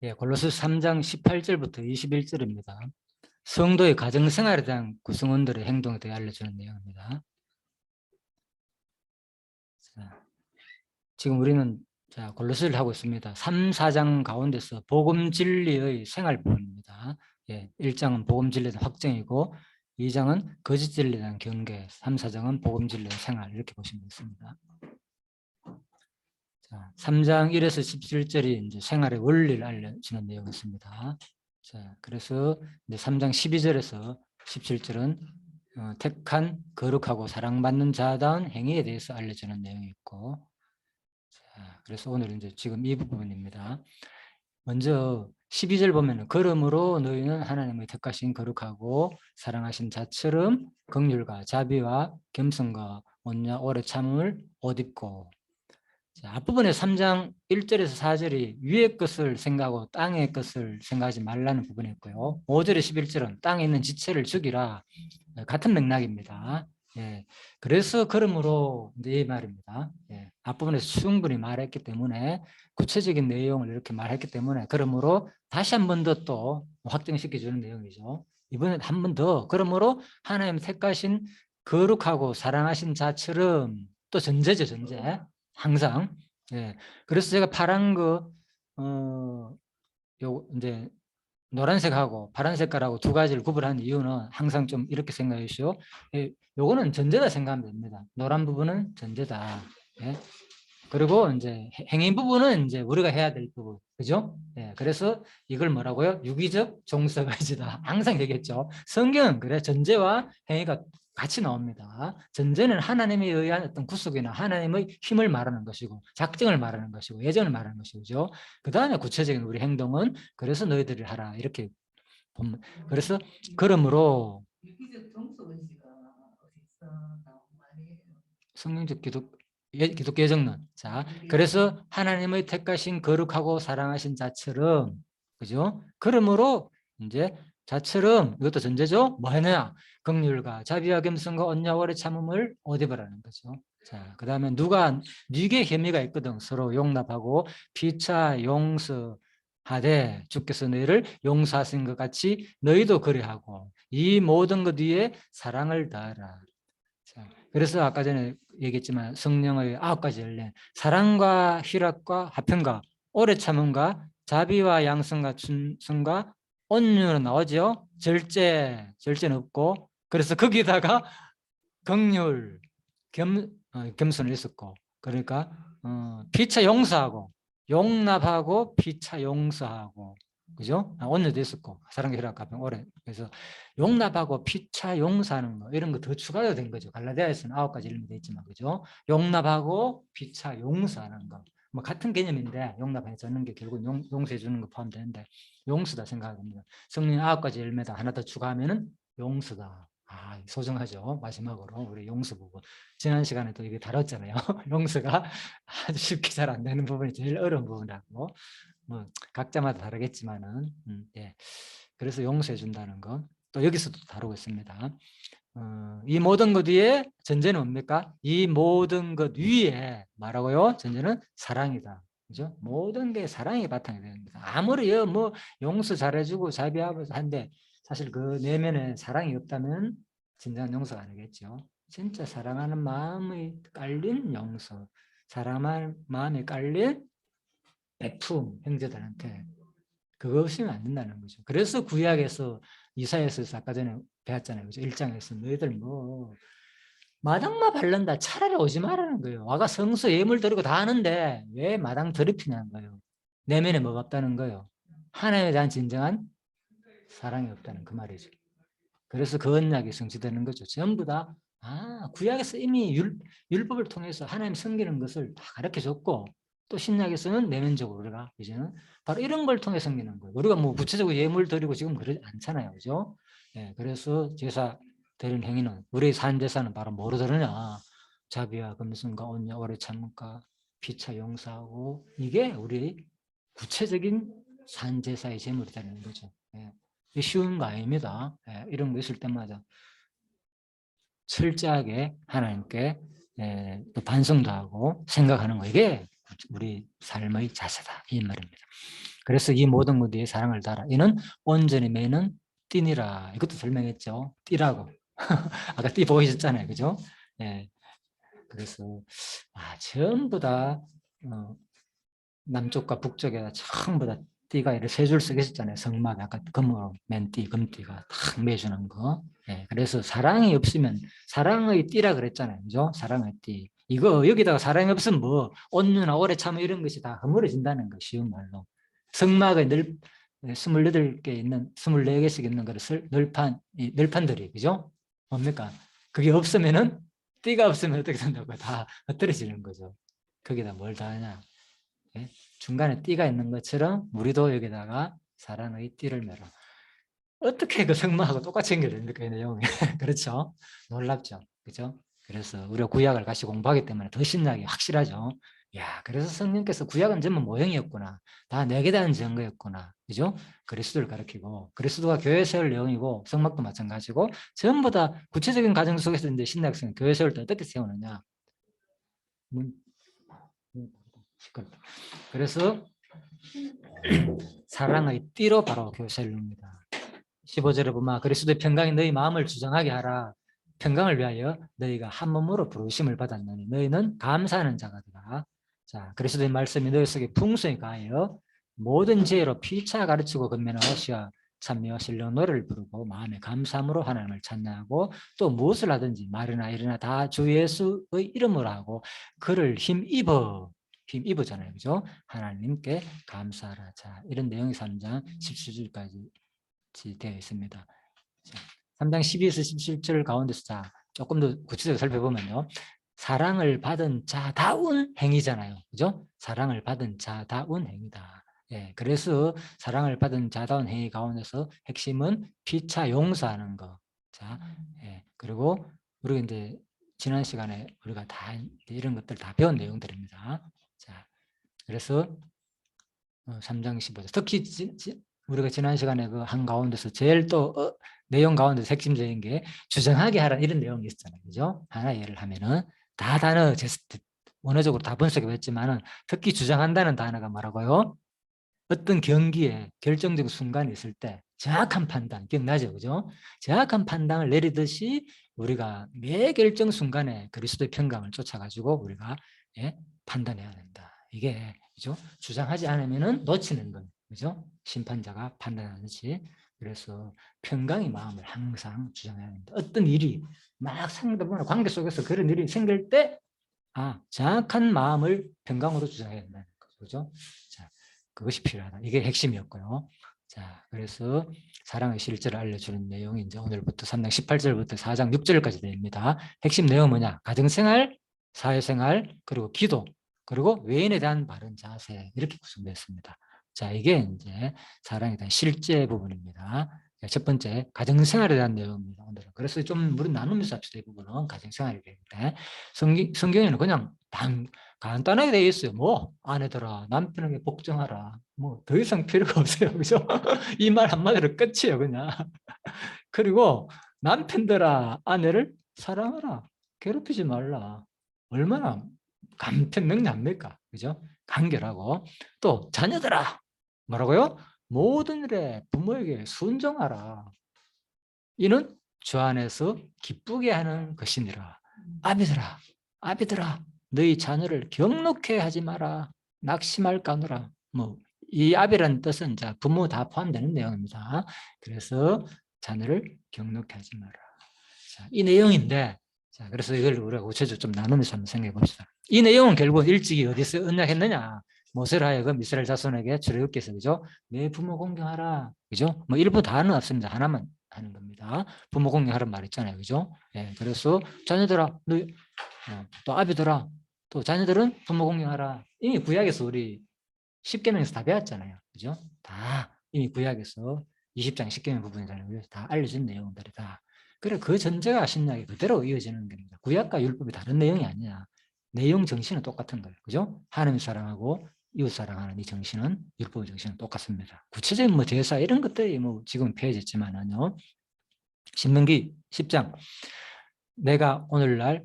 예, 골로새서 3장 18절부터 21절입니다. 성도의 가정생활에 대한 구성원들의 행동에 대해 알려주는 내용입니다. 자, 지금 우리는 골로새서를 하고 있습니다. 3, 4장 가운데서 복음 진리의 생활 부분입니다. 예, 1장은 복음 진리에 대한 확정이고 2장은 거짓 진리에 대한 경계, 3, 4장은 복음 진리의 생활 이렇게 보시면 되겠습니다. 자, 3장 1에서 17절이 이제 생활의 원리를 알려주는 내용이었습니다. 자, 그래서 이제 3장 12절에서 17절은 택한 거룩하고 사랑받는 자다운 행위에 대해서 알려주는 내용이 있고, 자, 그래서 오늘 이제 지금 이 부분입니다. 먼저 12절 보면은 그러므로 너희는 하나님의 택하신 거룩하고 사랑하신 자처럼 긍휼과 자비와 겸손과 온유와 오래 참음을 옷 입고. 자, 앞부분에 3장 1절에서 4절이 위의 것을 생각하고 땅의 것을 생각하지 말라는 부분이 있고요. 5절에 11절은 땅에 있는 지체를 죽이라. 같은 맥락입니다. 예, 그래서 그러므로 이제 이 말입니다. 예, 앞부분에서 충분히 말했기 때문에 구체적인 내용을 이렇게 말했기 때문에 그러므로 다시 한 번 더 또 확정시켜 주는 내용이죠. 이번엔 한 번 더 그러므로 하나님 택하신 거룩하고 사랑하신 자처럼 또 전제죠, 전제. 항상. 예. 그래서 제가 파란 거, 요, 이제, 노란색하고 파란 색깔하고 두 가지를 구분하는 이유는 항상 좀 이렇게 생각해 주시오. 예, 요거는 전제다 생각하면 됩니다. 노란 부분은 전제다. 예. 그리고 이제 행위 부분은 이제 우리가 해야 될 부분. 그죠? 예. 그래서 이걸 뭐라고요? 유기적 종사가 이제다. 항상 얘기했죠. 성경은 그래. 전제와 행위가 같이 나옵니다. 전제는 하나님에 의한 어떤 구속이나 하나님의 힘을 말하는 것이고 작정을 말하는 것이고 예정을 말하는 것이죠. 그 다음에 구체적인 우리 행동은 그래서 너희들이 하라 이렇게 보면 그래서 그러므로 성경적 기독교 예정론. 자, 그래서 하나님의 택하신 거룩하고 사랑하신 자처럼 그죠? 그러므로 이제 자처럼 이것도 전제죠. 뭐 하냐? 긍휼과 자비와 겸손과 온유와 오래 참음을 옷 입으라는 거죠. 자, 그다음에 누가 네게 혐의가 있거든 서로 용납하고 피차 용서하되 주께서 너희를 용서하신 것 같이 너희도 그래하고 이 모든 것 위에 사랑을 다하라. 자, 그래서 아까 전에 얘기했지만 성령의 9가지 열매 사랑과 희락과 화평과 오래 참음과 자비와 양성과 충성과 온유로 나오죠. 절제는 없고 그래서 거기다가 긍휼 겸손을 있었고 그러니까 피차 용서하고 용납하고 피차 용서하고 그죠? 온유도 있었고 사랑과 희락 화평 오래 그래서 용납하고 피차 용서하는 거 이런 거 더 추가가 된 거죠. 갈라디아에서는 9가지 이름이 돼 있지만 그죠? 용납하고 피차 용서하는 거. 뭐 같은 개념인데 용납해 주는 게 결국 용서해 주는 거 포함되는데 용서다 생각합니다. 성령 9가지 열매다 하나 더 추가하면은 용서다. 아, 소중하죠. 마지막으로 우리 용서 부분. 지난 시간에도 이게 다뤘잖아요. 용서가 아주 쉽게 잘 안 되는 부분이 제일 어려운 부분이라고. 뭐 각자마다 다르겠지만은 예. 그래서 용서해 준다는 거. 또 여기서도 다루고 있습니다. 이 모든 것 위에 전제는 뭡니까? 이 모든 것 위에 뭐라고요? 전제는 사랑이다. 그죠? 모든 게 사랑이 바탕이 됩니다. 아무리 뭐 용서 잘해주고 자비하고 한데 사실 그 내면에 사랑이 없다면 진정한 용서가 아니겠죠. 진짜 사랑하는 마음이 깔린 용서, 사랑하는 마음이 깔린 베품 형제들한테 그거 없으면 안 된다는 거죠. 그래서 구약에서 이사야서에서 아까 전에 배웠잖아요. 그죠? 1장에서 너희들 뭐 마당만 바른다 차라리 오지 말라는 거예요. 와가 성소 예물 드리고 다 하는데 왜 마당 더럽히냐는 거예요. 내면에 뭐가 없다는 거예요. 하나님에 대한 진정한 사랑이 없다는 그 말이죠. 그래서 그 언약이 성취되는 거죠. 전부 다 구약에서 이미 율법을 통해서 하나님 섬기는 것을 다 가르쳐줬고 또 신약에서는 내면적으로 우리가 이제는 바로 이런 걸 통해 섬기는 거예요. 우리가 뭐 구체적으로 예물 드리고 지금 그러지 않잖아요. 그죠? 예, 그래서 제사 드리는 행위는 우리의 산 제사는 바로 뭐로 드느냐? 자비와 겸손과 온유 오래 참음과 피차 용서하고 이게 우리 구체적인 산 제사의 제물이 되는 거죠. 예. 쉬운 거 아닙니다. 예, 이런 거 있을 때마다 철저하게 하나님께 또 반성도 하고 생각하는 거 이게 우리 삶의 자세다 이 말입니다. 그래서 이 모든 것 위에 사랑을 달아. 이는 온전히 매는 띠니라. 이것도 설명했죠. 띠라고. 아까 띠 보이셨잖아요. 그죠? 예. 그래서 전부 다 남쪽과 북쪽에 전부 다 띠가 이렇게 세 줄 쓰게 있었잖아요. 성막 아까 금으로 맨 띠, 금띠가 탁 매주는 거. 예. 그래서 사랑이 없으면 사랑의 띠라 그랬잖아요. 그죠? 사랑의 띠. 이거 여기다가 사랑이 없으면 뭐 온유나 오래 참아 이런 것이 다 허물어진다는 거 쉬운 말로. 성막에 28개 있는 24개씩 있는 것을 널판들이 그죠? 뭡니까? 그게 없으면은 띠가 없으면 어떻게 된다고 다 흩어지는 거죠. 거기다 뭘 다 하냐? 예? 중간에 띠가 있는 것처럼 우리도 여기다가 사랑의 띠를 매라. 어떻게 그 성마하고 똑같이 연결됩니까? 이 내용이. 그렇죠? 놀랍죠? 그죠? 그래서 우리가 구약을 같이 공부하기 때문에 더 신나게 확실하죠? 야, 그래서 성령께서 구약은 전부 모형이었구나. 다 내게 대한 증거였구나. 그죠? 그리스도를 가리키고, 그리스도가 교회 세울 내용이고, 성막도 마찬가지고, 전부 다 구체적인 과정 속에서 이제 신학생 교회 세울 때 어떻게 세우느냐. 시끄럽다. 그래서 사랑의 띠로 바로 교세를 룹니다. 15절에 보면 그리스도의 평강이 너희 마음을 주장하게 하라. 평강을 위하여 너희가 한 몸으로 부르심을 받았느니 너희는 감사하는 자가 되라. 자, 그리스도의 말씀이 너희 속에 풍성히 가하여 모든 지혜로 피차 가르치고 건면하시어 찬미와 신령 노래를 부르고 마음에 감사함으로 하나님을 찬양하고 또 무엇을 하든지 말이나 일이나 다 주 예수의 이름으로 하고 그를 힘입어잖아요. 그죠? 하나님께 감사하라. 자, 이런 내용이 3장 17절까지 되어 있습니다. 3장 12에서 17절 가운데서 자, 조금 더 구체적으로 살펴보면요. 사랑을 받은 자다운 행위잖아요. 그죠? 사랑을 받은 자다운 행위다. 예, 그래서 사랑을 받은 자다운 행위 가운데서 핵심은 피차 용서하는 거. 자, 예, 그리고 우리가 이제 지난 시간에 우리가 다 이런 것들 다 배운 내용들입니다. 자, 그래서 3장 15절. 특히 우리가 지난 시간에 그 한 가운데서 제일 또 내용 가운데서 핵심적인 게 주장하게 하라는 이런 내용이 있잖아요. 그죠? 하나 예를 하면은 다 단어 원어적으로 다 분석해 봤지만은 특히 주장한다는 단어가 뭐라고요? 어떤 경기에 결정적 순간이 있을 때 정확한 판단, 기억나죠? 그죠? 정확한 판단을 내리듯이 우리가 매 결정 순간에 그리스도의 평강을 쫓아가지고 우리가 판단해야 된다. 이게 그죠? 주장하지 않으면은 놓치는 거, 그죠? 심판자가 판단하듯이. 그래서 평강의 마음을 항상 주장해야 합니다. 어떤 일이 막 상대방과 관계 속에서 그런 일이 생길 때, 정확한 마음을 평강으로 주장해야 된다는 거죠. 그죠? 자, 그것이 필요하다. 이게 핵심이었고요. 자, 그래서 사랑의 실제를 알려주는 내용이 이제 오늘부터 3장 18절부터 4장 6절까지 됩니다. 핵심 내용은 뭐냐? 가정생활, 사회생활, 그리고 기도, 그리고 외인에 대한 바른 자세 이렇게 구성되었습니다. 자, 이게 이제 사랑에 대한 실제 부분입니다. 첫 번째, 가정생활에 대한 내용입니다. 오늘은. 그래서 좀 우리 나누면서 합시다. 이 부분은 가정생활이 되기 때문에 성경에는 그냥 간단하게 되어 있어요. 뭐 아내들아 남편에게 복종하라. 뭐 더 이상 필요가 없어요. 그죠? 이 말 한마디로 끝이에요. 그냥. 그리고 남편들아 아내를 사랑하라. 괴롭히지 말라. 얼마나 간편명료합니까? 그죠? 간결하고 또 자녀들아 뭐라고요? 모든 일에 부모에게 순종하라. 이는 주 안에서 기쁘게 하는 것이니라. 아비들아 너희 자녀를 경록해 하지 마라. 낙심할까노라. 이 아비라는 뜻은 이제 부모 다 포함되는 내용입니다. 그래서 자녀를 경록해 하지 마라. 자, 이 내용인데, 자, 그래서 이걸 우리가 구체적으로 좀 나누면서 한번 생각해 봅시다. 이 내용은 결국 일찍이 어디서 언약했느냐? 모세를 하여금 이스라엘 자손에게 출애굽기에서 그죠? 내 부모 공경하라. 그죠? 일부 다는 없습니다. 하나만 하는 겁니다. 부모 공경하라는 말 있잖아요. 그죠? 예, 그래서 자녀들아, 또 아비들아, 또 자녀들은 부모 공경하라. 이미 구약에서 우리 10계명에서 다 배웠잖아요. 그죠? 다 이미 구약에서 20장 10계명 부분이잖아요. 그래서 다 알려진 내용들이다. 그래 그 전제가 신약에 그대로 이어지는 겁니다. 구약과 율법이 다른 내용이 아니야. 내용 정신은 똑같은 거예요. 그죠? 하나님 사랑하고 이웃 사랑하는 이 정신은 율법의 정신은 똑같습니다. 구체적인 제사 이런 것들이 지금 폐해졌지만은요. 신명기 10장 내가 오늘날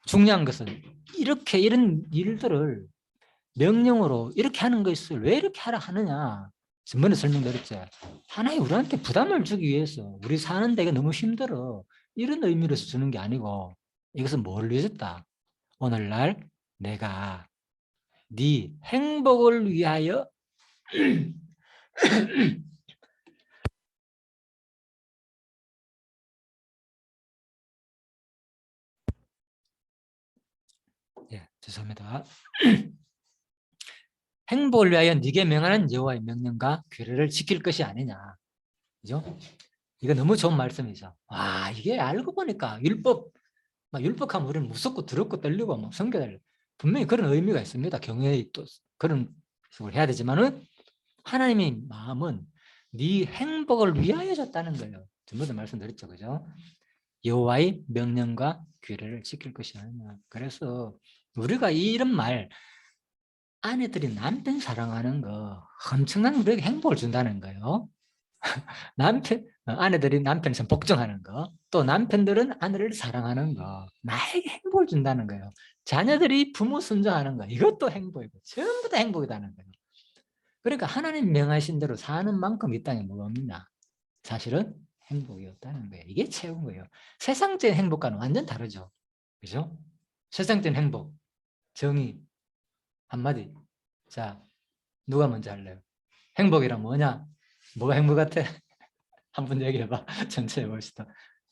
중요한 것은 이런 일들을 명령으로 이렇게 하는 것을 왜 이렇게 하라 하느냐. 전번에 설명드렸죠. 하나님 우리한테 부담을 주기 위해서 우리 사는 데가 너무 힘들어. 이런 의미로서 주는 게 아니고 이것은 뭘 위해서다. 오늘날 내가 네 행복을 위하여 예, 죄송합니다. 행복을 위하여 네게 명하는 여호와의 명령과 규례를 지킬 것이 아니냐. 그죠? 이거 너무 좋은 말씀이죠. 와, 이게 알고 보니까 율법, 막 율법하면 우리는 무섭고 더럽고 떨리고 막 섬겨달라. 분명히 그런 의미가 있습니다. 경외 또 그런 식으로 해야 되지만은 하나님의 마음은 네 행복을 위하여 줬다는 거예요. 전부터 말씀드렸죠, 그죠? 여호와의 명령과 규례를 지킬 것이 아니냐. 그래서 우리가 이런 말, 아내들이 남편 사랑하는 거 엄청난 우리에게 행복을 준다는 거예요. 아내들이 남편에서 복종하는 거, 또 남편들은 아내를 사랑하는 거, 나에게 행복을 준다는 거예요. 자녀들이 부모 순종하는 거, 이것도 행복이고, 전부 다 행복이라는 거예요. 그러니까 하나님 명하신 대로 사는 만큼 이 땅에 뭐가 없느냐? 사실은 행복이었다는 거예요. 이게 최고인 거예요. 세상적인 행복과는 완전 다르죠. 그죠? 세상적인 행복, 정의, 한마디. 자, 누가 먼저 할래요? 행복이란 뭐냐? 뭐가 행복 같아? 한번 얘기해봐. 전체 해봅시다.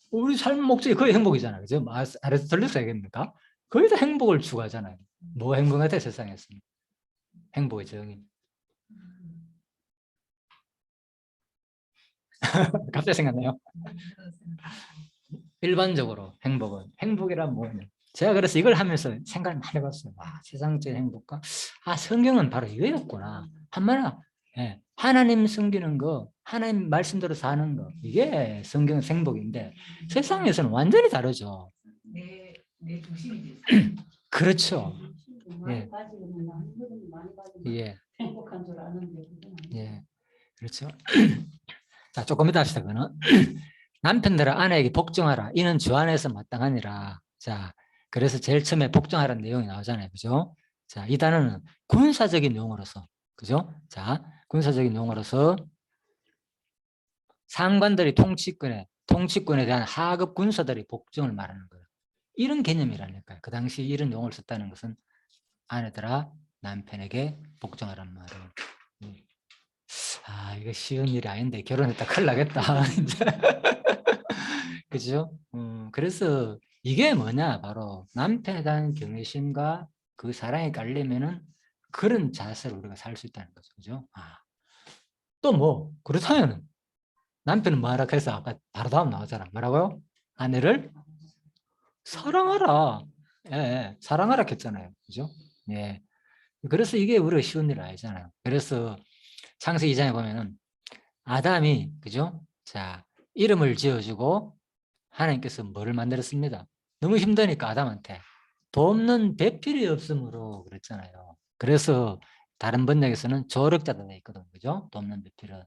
우리 삶 목적이 거의 행복이잖아요. 그죠? 아리스토텔레스 얘기입니까? 거의 다 행복을 추구하잖아요. 뭐가 행복 같아, 세상에서? 행복의 정의. 갑자기 생각나요. 일반적으로 행복이란 뭐냐? 제가 그래서 이걸 하면서 생각을 많이 해봤어요. 와, 세상적인 행복과 성경은 바로 이거였구나. 한마디로 하나님 섬기는 거, 하나님 말씀대로 사는 거, 이게 성경 행복인데 세상에서는 완전히 다르죠. 내 중심이 그렇죠. 많이 가지면 많이 가지면 예, 행복한 줄 아는데 예, 그렇죠. 자, 조금 이따 합시다. 그는 남편들아 아내에게 복종하라. 이는 주 안에서 마땅하니라. 자, 그래서 제일 처음에 복종하라는 내용이 나오잖아요. 그죠? 자, 이 단어는 군사적인 용어로서, 그죠? 자, 군사적인 용어로서 상관들이 통치권에 대한 하급 군사들이 복종을 말하는 거예요. 이런 개념이라니까요. 그 당시 이런 용어를 썼다는 것은 아내들아 남편에게 복종하라는 말을. 이거 쉬운 일이 아닌데 결혼했다 큰일 나겠다. 그죠? 그래서 이게 뭐냐? 바로 남편에 대한 경외심과 그 사랑이 깔리면은 그런 자세로 우리가 살 수 있다는 거죠. 그죠? 또 뭐, 그렇다면 남편은 뭐하라 해서 아까 바로 다음 나오잖아. 뭐라고요? 아내를 사랑하라. 예, 예, 사랑하라 했잖아요. 그죠? 예. 그래서 이게 우리가 쉬운 일 아니잖아요. 그래서 창세기 2장에 보면은 아담이, 그죠? 자, 이름을 지어주고 하나님께서 뭐를 만들었습니다. 너무 힘드니까 아담한테 돕는 배필이 없으므로 그랬잖아요. 그래서 다른 번역에서는 조력자다 돼 있거든, 그죠? 돕는 배필은.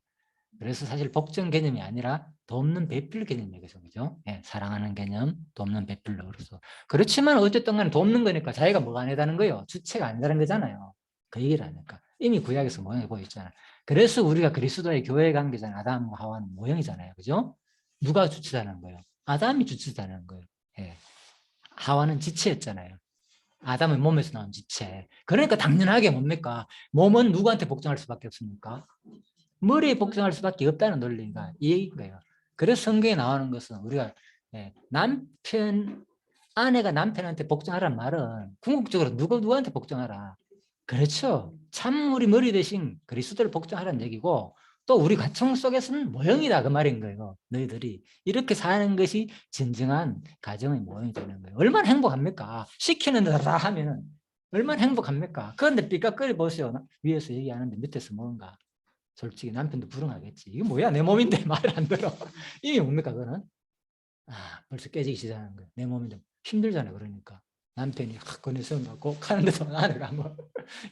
그래서 사실 복종 개념이 아니라 돕는 배필 개념이겠죠, 그죠? 예, 사랑하는 개념, 돕는 배필로서. 그렇지만 어쨌든 간에 돕는 거니까 자기가 뭐가 아니다는 거예요. 주체가 아니다는 거잖아요. 그 얘기를 하니까. 이미 구약에서 모형이 보였잖아요. 그래서 우리가 그리스도의 교회 관계잖아요. 아담과 하와는 모형이잖아요, 그죠? 누가 주체다는 거예요? 아담이 주체다는 거예요. 예. 하와는 지체였잖아요. 아담의 몸에서 나온 지체. 그러니까 당연하게 뭡니까? 몸은 누구한테 복종할 수밖에 없습니까? 머리에 복종할 수밖에 없다는 논리가 이 얘기인 거예요. 그래서 성경에 나오는 것은 우리가 아내가 남편한테 복종하라는 말은 궁극적으로 누구한테 복종하라. 그렇죠. 참 우리 머리 대신 그리스도를 복종하라는 얘기고 또 우리 가정 속에서는 모형이다 그 말인 거예요. 너희들이 이렇게 사는 것이 진정한 가정의 모형이 되는 거예요. 얼마나 행복합니까? 시키는 대로 다 하면 얼마나 행복합니까? 그런데 삐까거리 보세요. 위에서 얘기하는데 밑에서 뭔가 솔직히 남편도 불응하겠지. 이게 뭐야 내 몸인데 말을 안 들어. 이게 뭡니까 그거는? 벌써 깨지기 시작하는 거예요. 내 몸인데 힘들잖아요. 그러니까 남편이 건의서 갖고 하는데도 나를 뭐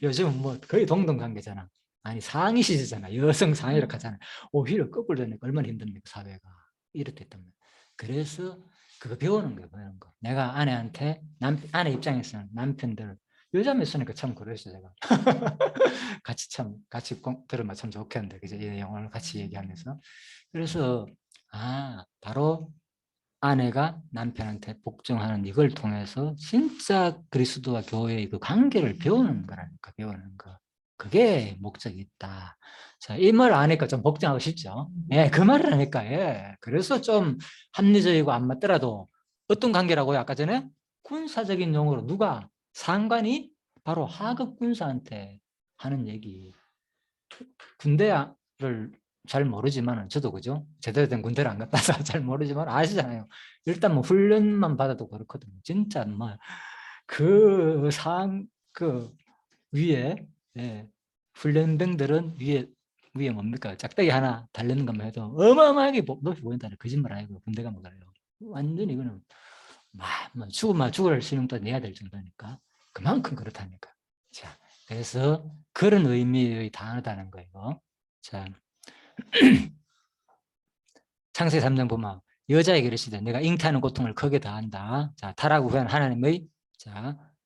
요즘은 뭐 거의 동등관계잖아. 아니 상이시잖아. 여성 상이라고 하잖아. 오히려 거꾸로 되니까 얼마나 힘듭니까 사회가. 이렇게 됐단 말이야. 그래서 그거 배우는 거예요. 배우는 거. 내가 아내한테 아내 입장에서는 남편들 여자 맺으니까 참 그랬어요, 제가. 같이 들으면 참 좋겠는데, 그죠? 이 내용을 같이 얘기하면서. 그래서, 바로 아내가 남편한테 복종하는 이걸 통해서 진짜 그리스도와 교회의 그 관계를 배우는 거라니까, 배우는 거. 그게 목적이 있다. 자, 이 말 아니까 좀 복종하고 싶죠? 예, 그 말을 하니까, 예. 그래서 좀 합리적이고 안 맞더라도 어떤 관계라고요? 아까 전에 군사적인 용어로 누가 상관이 바로 하급 군사한테 하는 얘기. 군대를 잘 모르지만 저도 그죠? 제대로 된 군대를 안 갔다 와서 잘 모르지만 아시잖아요. 일단 뭐 훈련만 받아도 그렇거든요. 진짜 그 위에 예, 훈련병들은 위에 뭡니까? 짝대기 하나 달리는 것만 해도 어마어마하게 높이 보인다는 거짓말 아니고 군대가 뭐가요? 완전히 이거는 죽을 신용도 내야 될 정도니까 그만큼 그렇다니까. 자, 그래서 그런 의미의 단어다는 거예요. 자, 창세기 3장 보면 여자에게 이르시되 내가 잉태하는 고통을 크게 더한다. 자, 타라고 구한 하나님의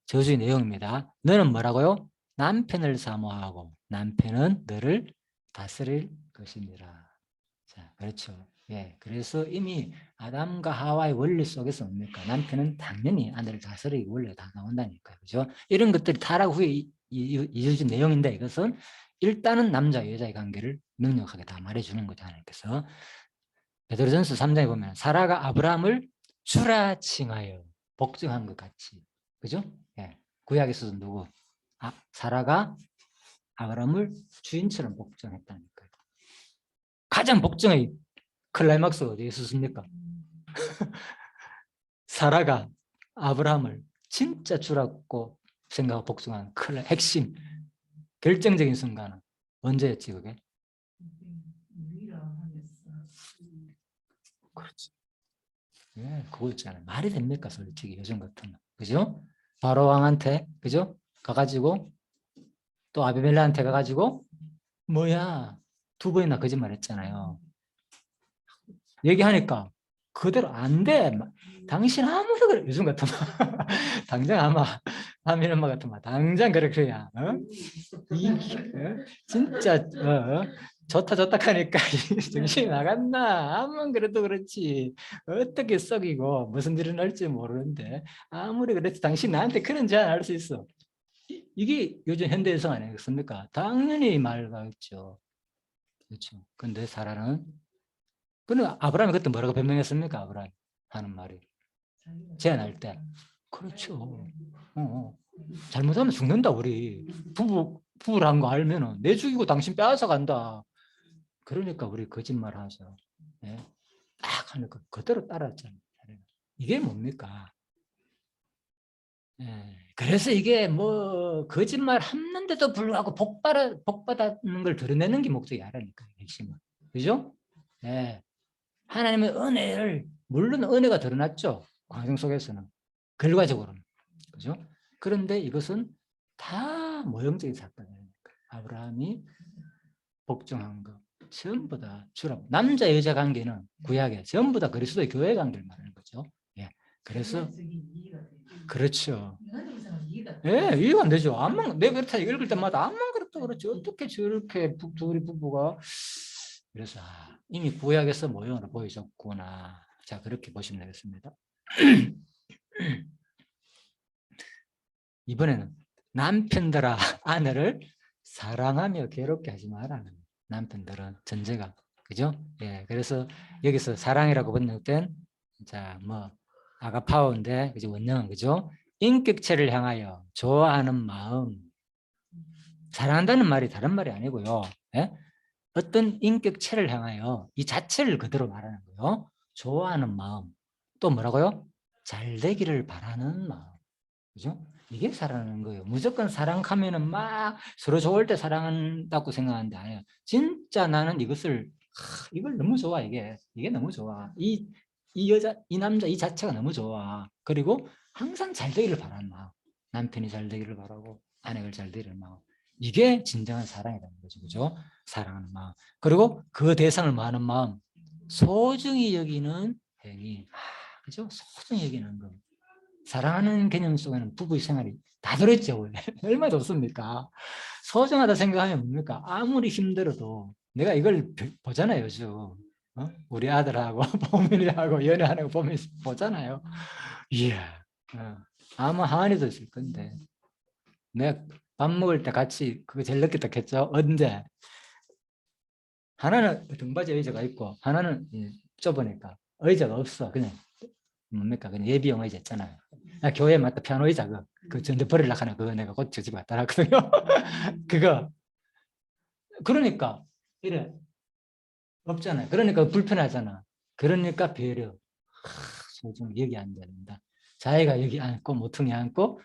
저주의 내용입니다. 너는 뭐라고요? 남편을 사모하고 남편은 너를 다스릴 것입니다. 자, 그렇죠. 예, 그래서 이미 아담과 하와의 원리 속에서 뭡니까? 남편은 당연히 아내를 다스리기 원래 다 나온다니까요. 그죠? 이런 것들이 타락 후에 이어진 내용인데 이것은 일단은 남자 여자의 관계를 명확하게 다 말해주는 거죠. 하나님께서 베드로전서 3장에 보면 사라가 아브라함을 주라 칭하여 복종한 것 같이, 그죠? 예, 구약에서도 누구? 사라가 아브라함을 주인처럼 복종했다니까요. 가장 복종의 클라이막스가 어디에 있었습니까? 사라가 아브라함을 진짜 주라고 생각하고 복종한 핵심 결정적인 순간은 언제였지 그게? 그렇지. 예, 그거 있잖아요. 말이 됩니까 솔직히 요즘 같으면, 그죠? 바로 왕한테, 그죠? 가가지고 또 아비멜레한테 가가지고 뭐야 두 번이나 거짓말했잖아요. 얘기하니까 그대로 안 돼. 당신 아무도 그래. 요즘 같으면 당장 아멘 엄마 같으면 당장 그렇게 야. 진짜 좋다 하니까 정신이 나갔나? 아무만 그래도 그렇지. 어떻게 썩이고 무슨 일이 날지 모르는데 아무리 그래도 당신 나한테 그런 제안 할 수 있어. 이게 요즘 현대 여성 아니겠습니까? 당연히 말하겠죠. 그렇죠. 근데 사라는 아브라함이 그때 뭐라고 변명했습니까? 아브라함 하는 말이 제안할 때. 그렇죠. 잘못하면 죽는다 우리. 부부란 거 알면은 내 죽이고 당신 빼앗아 간다. 그러니까 우리 거짓말 하죠. 예? 딱 하니까 그대로 따랐잖아요. 이게 뭡니까? 예. 그래서 이게 뭐 거짓말 했는데도 불구하고 복 받았는 걸 드러내는 게 목적이 아니라니까요. 핵심은. 그죠? 예. 하나님의 은혜를 물론 은혜가 드러났죠. 광생 속에서는. 결과적으로는. 그죠? 그런데 이것은 다 모형적인 사건이에요. 아브라함이 복종한 거 전부 다 주라고. 남자 여자 관계는 구약에 전부 다 그리스도의 교회 관계를 말하는 거죠. 예. 그래서 그렇죠. 예, 이해가 안 되죠. 내가 그렇다 읽을 때마다 암만 그렇다 그렇지. 어떻게 저렇게 둘이 부부가 그래서 이미 구약에서 모형으로 보여줬구나. 자, 그렇게 보시면 되겠습니다. 이번에는 남편들아 아내를 사랑하며 괴롭게 하지 마라는 남편들은 전제가 그죠? 예, 그래서 여기서 사랑이라고 번역된 뭐 아가파오인데 그죠? 원형은 그죠? 인격체를 향하여 좋아하는 마음 사랑한다는 말이 다른 말이 아니고요. 예? 어떤 인격체를 향하여 이 자체를 그대로 말하는 거예요. 좋아하는 마음 또 뭐라고요? 잘 되기를 바라는 마음 그죠? 이게 사랑하는 거예요. 무조건 사랑하면은 막 서로 좋을 때 사랑한다고 생각하는데 아니에요. 진짜 나는 이걸 너무 좋아 이게 너무 좋아. 이 여자, 이 남자, 이 자체가 너무 좋아. 그리고 항상 잘 되기를 바라는 마음. 남편이 잘 되기를 바라고 아내가 잘 되기를 마음. 이게 진정한 사랑이라는 거죠, 그죠? 사랑하는 마음. 그리고 그 대상을 뭐하는 마음, 소중히 여기는 행위. 그죠? 소중히 여기는 거. 사랑하는 개념 속에는 부부의 생활이 다 들어있죠. 원래. 얼마나 좋습니까? 소중하다 생각하면 뭡니까? 아무리 힘들어도 내가 이걸 보잖아요. 요즘 우리 아들하고 보민이하고 연애하는 거 보잖아요. 이야, 아마 하은이도 있을 건데 내가 밥 먹을 때 같이 그거 제일 늦게 딱 했죠. 언제? 하나는 등받이 의자가 있고 하나는 좁으니까 의자가 없어. 그냥 뭡니까? 그냥 예비용 의자 있잖아요. 교회에 맞다 피아노 의자 그 전대 버리려고 하나 그거 내가 곧 저 집에 갖다 놨거든요. 그거 그러니까 이래 없잖아요. 그러니까 불편하잖아. 그러니까 배려. 소중 여기 앉아야 된다. 자기가 여기 앉고 모퉁이 앉고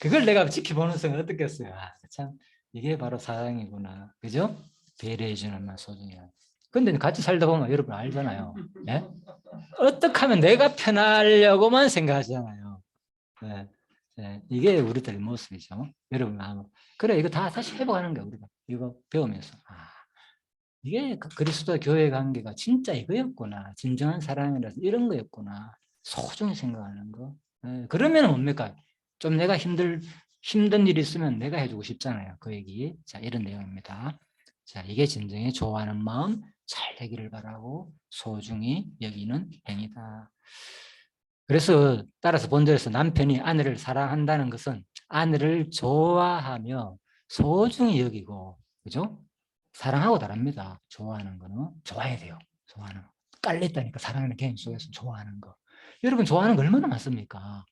그걸 내가 지켜보는 순간 어떻겠어요. 참 이게 바로 사랑이구나. 그죠? 배려해 주는 말 소중해. 근데 같이 살다 보면 여러분 알잖아요. 예? 어떻게 하면 내가 편하려고만 생각하잖아요. 네. 네. 이게 우리들의 모습이죠. 여러분 그래 이거 다 다시 회복하는 거야 우리가 이거 배우면서 이게 그리스도 교회 관계가 진짜 이거였구나. 진정한 사랑이라서 이런 거였구나. 소중히 생각하는 거. 네. 그러면 뭡니까? 좀 내가 힘든 일이 있으면 내가 해주고 싶잖아요. 그 얘기. 자, 이런 내용입니다. 자, 이게 진정의 좋아하는 마음 잘 되기를 바라고 소중히 여기는 행위다. 그래서 따라서 본절에서 남편이 아내를 사랑한다는 것은 아내를 좋아하며 소중히 여기고, 그죠? 사랑하고 다릅니다. 좋아하는 거는 좋아해야 돼요. 좋아하는 거. 깔렸다니까 사랑하는 개념 속에서 좋아하는 거. 여러분 좋아하는 거 얼마나 많습니까?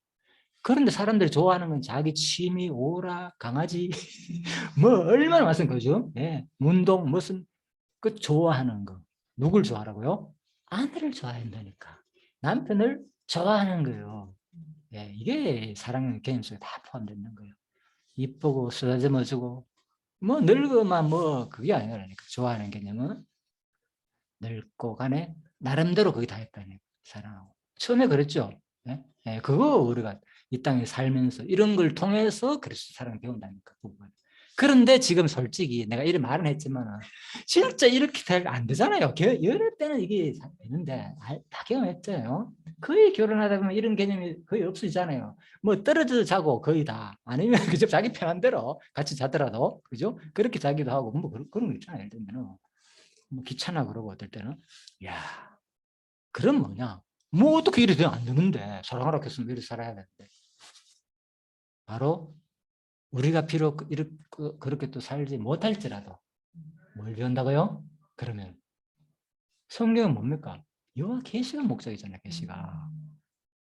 그런데 사람들이 좋아하는 건 자기 취미, 오락, 강아지 뭐 얼마나 많습니까? 그죠? 예, 운동 무슨 그 좋아하는 거. 누굴 좋아하라고요? 아내를 좋아한다니까. 남편을 좋아하는 거예요. 예, 이게 사랑의 개념 속에 다 포함되는 거예요. 이쁘고 쓰다듬어주고 뭐 늙으면 뭐 그게 아니라니까. 좋아하는 개념은 늙고 간에 나름대로 거기 다 했다니까. 사랑하고. 처음에 그랬죠. 예? 예, 그거 우리가 이 땅에 살면서 이런 걸 통해서 그리스도 사랑을 배운다니까. 부분. 그런데 지금 솔직히 내가 이런 말은 했지만 진짜 이렇게 안 되잖아요. 연애 때는 이게 되는데 다 경험했잖아요. 거의 결혼하다 보면 이런 개념이 거의 없어지잖아요. 뭐 떨어져 자고 거의 다 아니면 그저 자기 편한 대로 같이 자더라도 그죠? 그렇게 자기도 하고 뭐 그런 거 있잖아요. 예를 들면 뭐 귀찮아 그러고 어떨 때는 야 그럼 뭐냐? 뭐 어떻게 이래 안 되는데 사랑하라 했으면 이렇게 살아야 되는데 바로 우리가 비록 이렇게 그렇게 또 살지 못할지라도 뭘 배운다고요? 그러면 성경은 뭡니까? 여호와 계시가 목적이잖아요. 계시가.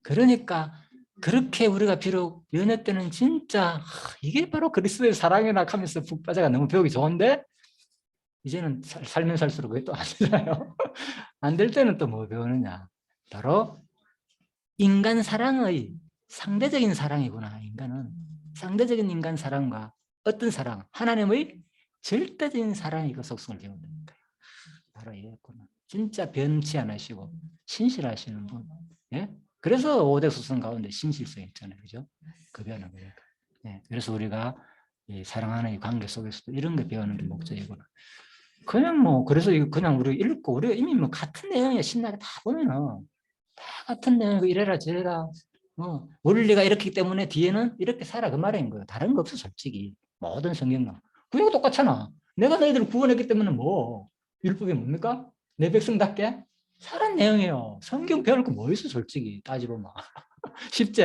그러니까 그렇게 우리가 비록 연애 때는 진짜 이게 바로 그리스도의 사랑이라 하면서 푹 빠져가 너무 배우기 좋은데 이제는 살면 살수록 그게 또 안 되잖아요. 안 될 때는 또 뭐 배우느냐? 바로 인간 사랑의 상대적인 사랑이구나. 인간은 상대적인 인간 사랑과 어떤 사랑? 하나님의 절대적인 사랑이 그 속성을 배운다는 거예요. 바로 이거구나. 진짜 변치 않으시고 신실하시는 분. 예? 그래서 5대 수성 가운데 신실성이 있잖아요. 그죠? 그 배우는 거예요. 예. 그래서 우리가 이 사랑하는 이 관계 속에서도 이런 거 배우는 게 목적이구나. 그냥 뭐 그래서 그냥 우리 읽고 우리가 이미 뭐 같은 내용이야 신나게 다 보면은 다 같은 내용이고 이래라 저래라 원리가 이렇기 때문에 뒤에는 이렇게 살아 그 말인 거예요. 다른 거 없어 솔직히 모든 성경은 그냥 똑같잖아. 내가 너희들을 구원했기 때문에 뭐 율법이 뭡니까? 내 백성답게 살은 내용이에요. 성경 배울 거 뭐 있어 솔직히 따지보면 쉽지?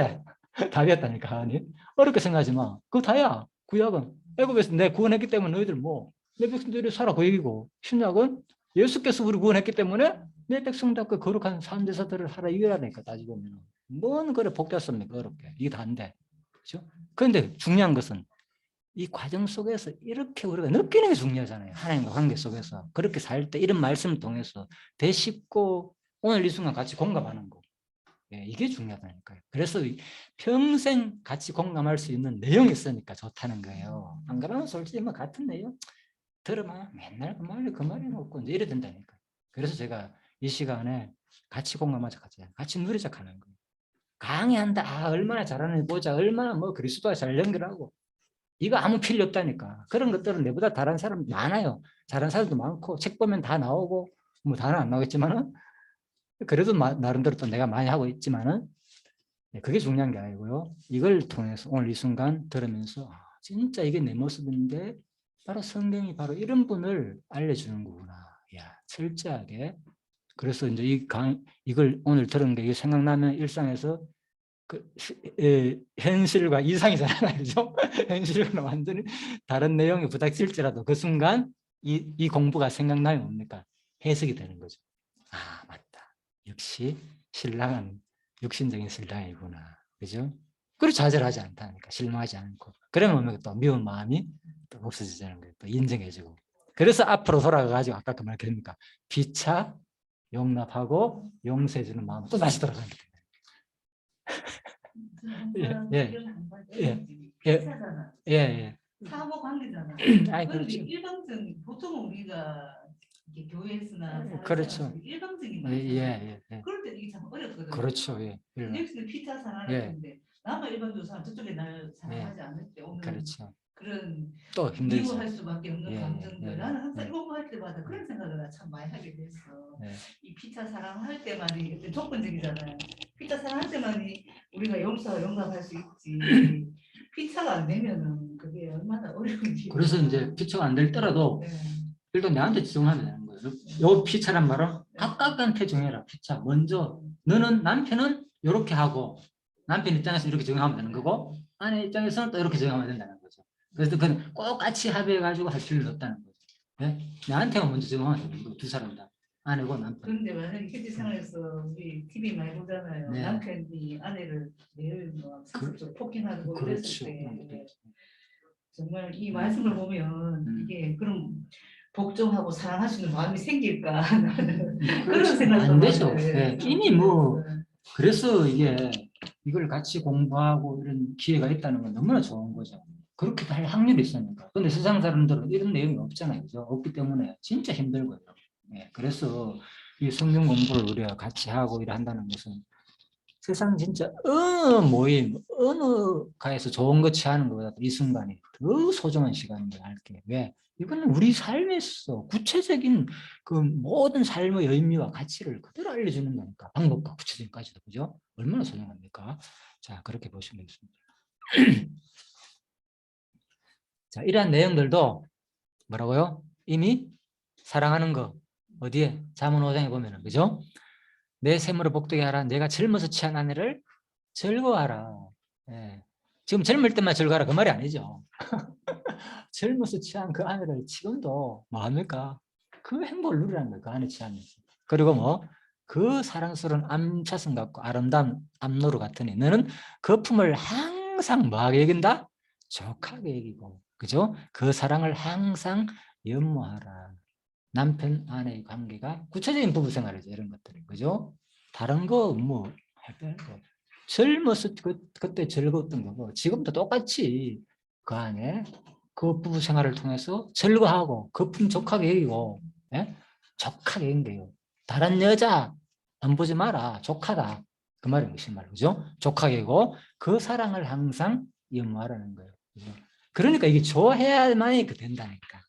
답이었다니까 아니 어렵게 생각하지 마. 그거 다야. 구약은 애굽에서 내 구원했기 때문에 너희들 뭐 내 백성들이 살아 그 얘기고 신약은 예수께서 우리 구원했기 때문에 내 백성답게 거룩한 삶대사들을 하라 이거라니까 따지보면 뭔 그래 복잡습니까 어렵게 이게 다 안 돼. 그렇죠? 그런데 중요한 것은 이 과정 속에서 이렇게 우리가 느끼는 게 중요하잖아요. 하나님과 관계 속에서 그렇게 살 때 이런 말씀을 통해서 되씹고 오늘 이 순간 같이 공감하는 거. 예, 이게 중요하다니까요. 그래서 평생 같이 공감할 수 있는 내용이 있으니까 좋다는 거예요. 안 그러면 솔직히 뭐 같은 내용 들으면 맨날 그 말이 없고 이제 이래 된다니까요. 그래서 제가 이 시간에 같이 공감하자 같이 누리자 하는 거예요. 강의한다. 얼마나 잘하는지 보자. 얼마나 뭐 그리스도와 잘 연결하고 이거 아무 필요 없다니까. 그런 것들은 내보다 다른 사람 많아요. 잘하는 사람도 많고 책 보면 다 나오고 뭐 다는 안 나오겠지만은 그래도 나름대로 또 내가 많이 하고 있지만은 그게 중요한 게 아니고요. 이걸 통해서 오늘 이 순간 들으면서 진짜 이게 내 모습인데 바로 성경이 바로 이런 분을 알려주는 거구나. 야, 철저하게. 그래서 이제 이걸 오늘 들은 게 이게 생각나면 일상에서 현실과 이상이잖아요. 그죠? 현실과는 완전히 다른 내용이 부닥칠지라도 그 순간 이 공부가 생각나면 뭡니까? 해석이 되는 거죠. 아, 맞다. 역시 신랑은 육신적인 신랑이구나. 그죠? 그리고 좌절하지 않다니까. 실망하지 않고. 그러면 뭡니까? 또 미운 마음이 또 없어지자는 거예요. 또 인정해주고. 그래서 앞으로 돌아가가지고 아까 그 말 그러니까 피차 용납하고 용서해주는 마음 또 다시 돌아가는 거예요. 예, 예, 예, 예, 예. 사모 관계잖아. 아이, 그런데 그렇죠. 일방적 보통 우리가 이렇게 교회에서나 그렇죠. 일방적인 예, 말이잖아. 예, 예. 그럴 때 이게 참 어렵거든. 그렇죠. 예. 여기서는 피자 사랑하는 예. 건데 나만 일반적으로 사람 저쪽에 날 사랑하지 않을 때 오는 그렇죠. 그런 또 힘들죠. 미워할 수밖에 없는 예, 감정들. 예, 나는 항상 예. 이거 할 때마다 그런 생각을 참 많이 하게 됐어. 예. 이 피자 사랑할 때만이 어떤 조건적이잖아요. 피자 사랑할 때만이 우리가 용납할 수 있지. 피차가 안 되면은 그게 얼마나 어려운지. 그래서 이제 피처가 안 될 때라도 네. 일단 내한테 지정하면 되는 거예요. 요 피차란 말은 각각한테 정해라. 피차. 먼저 너는 남편은 이렇게 하고 남편 입장에서 이렇게 정하면 되는 거고 아내 입장에서는 또 이렇게 정하면 된다는 거죠. 그래서 그건 꼭 같이 합의해가지고 할 필요는 없다는 거죠. 네? 나한테만 먼저 정하면 되는 거예요. 두 사람 다. 아내고 남편. 그런데 만약에 현지 생활에서 우리 TV 많이 보잖아요. 네. 남편이 아내를 매일 뭐 상습적으로 폭행하고 그렇죠. 이랬을 때 정말 이 말씀을 보면 이게 그럼 복종하고 사랑하시는 마음이 생길까 나는 그런 생각도 안 되죠. 많이 네. 해요. 이미 뭐 그래서 이걸 같이 공부하고 이런 기회가 있다는 건 너무나 좋은 거죠. 그렇게 할 확률이 있으니까. 근데 세상 사람들은 이런 내용이 없잖아요. 그죠? 없기 때문에 진짜 힘들고요. 네. 그래서 이 성경 공부를 우리가 같이 하고 일 한다는 것은 세상 진짜 어느 모임, 어느 가에서 좋은 거 취하는 것보다 이 순간이 더 소중한 시간인 걸 알게. 왜? 이거는 우리 삶에서 구체적인 그 모든 삶의 의미와 가치를 그대로 알려주는 거니까. 방법과 구체적인까지도. 그죠? 얼마나 소중합니까? 자, 그렇게 보시면 되겠습니다. 자, 이러한 내용들도 뭐라고요? 이미 사랑하는 거. 어디에? 잠언 5장에 보면은. 그죠? 내 샘으로 복되게 하라. 내가 젊어서 취한 아내를 즐거워하라. 예. 지금 젊을 때만 즐거워하라 그 말이 아니죠. 젊어서 취한 그 아내를 지금도 뭐합니까? 그 행복을 누리라는 거예요. 그 안에 취하면서. 그리고 뭐 그 사랑스러운 암차선 같고 아름다운 암노루 같으니 너는 거품을 항상 뭐하게 여긴다? 족하게 여기고. 그죠? 그 사랑을 항상 연모하라. 남편 아내의 관계가 구체적인 부부 생활이죠. 이런 것들이. 그죠? 다른 거 뭐 할 거. 젊었을 그때 즐거웠던 거고 지금도 똑같이 그 안에 그 부부 생활을 통해서 즐거워하고 거품 족하게 여기고 예? 족하게 여긴대요. 다른 여자 안 보지 마라. 족하다. 그 말이 무슨 말이죠? 족하게 여기고 그 사랑을 항상 연모하라는 거예요. 그죠? 그러니까 이게 좋아해야만이 된다니까.